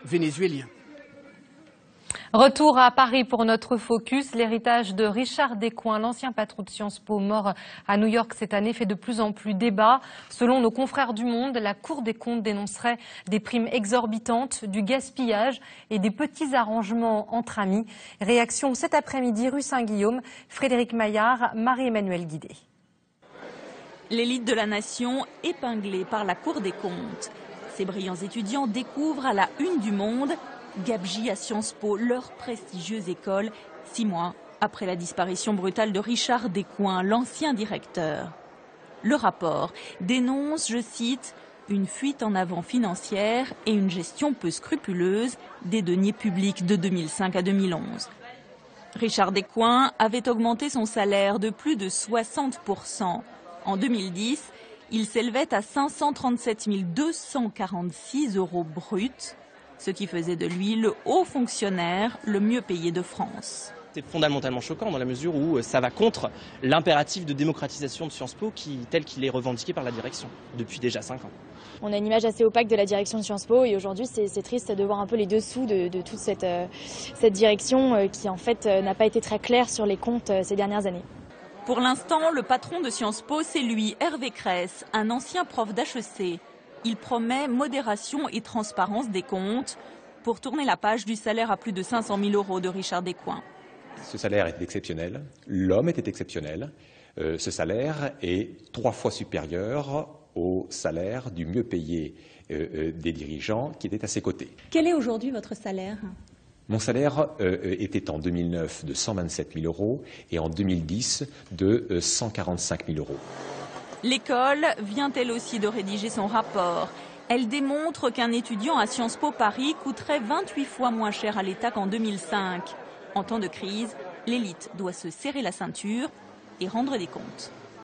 vénézuélien. Retour à Paris pour notre focus. L'héritage de Richard Descoings, l'ancien patron de Sciences Po mort à New York cette année, fait de plus en plus débat. Selon nos confrères du Monde, la Cour des comptes dénoncerait des primes exorbitantes, du gaspillage et des petits arrangements entre amis. Réaction cet après-midi rue Saint-Guillaume. Frédéric Maillard, Marie-Emmanuelle Guidé. L'élite de la nation épinglée par la Cour des comptes. Ces brillants étudiants découvrent à la une du Monde gabegie à Sciences Po, leur prestigieuse école, 6 mois après la disparition brutale de Richard Descoings, l'ancien directeur. Le rapport dénonce, je cite, une fuite en avant financière et une gestion peu scrupuleuse des deniers publics de 2005 à 2011. Richard Descoings avait augmenté son salaire de plus de 60%. En 2010, il s'élevait à 537 246 € bruts, ce qui faisait de lui le haut fonctionnaire le mieux payé de France. C'est fondamentalement choquant dans la mesure où ça va contre l'impératif de démocratisation de Sciences Po tel qu'il est revendiqué par la direction depuis déjà 5 ans. On a une image assez opaque de la direction de Sciences Po et aujourd'hui c'est triste de voir un peu les dessous de toute cette direction qui en fait n'a pas été très claire sur les comptes ces dernières années. Pour l'instant, le patron de Sciences Po, c'est lui, Hervé Cresse, un ancien prof d'HEC. Il promet modération et transparence des comptes pour tourner la page du salaire à plus de 500 000 € de Richard Descoings. Ce salaire est exceptionnel, l'homme était exceptionnel. Ce salaire est 3 fois supérieur au salaire du mieux payé des dirigeants qui étaient à ses côtés. Quel est aujourd'hui votre salaire ? Mon salaire était en 2009 de 127 000 € et en 2010 de 145 000 €. L'école vient elle aussi de rédiger son rapport. Elle démontre qu'un étudiant à Sciences Po Paris coûterait 28 fois moins cher à l'État qu'en 2005. En temps de crise, l'élite doit se serrer la ceinture et rendre des comptes.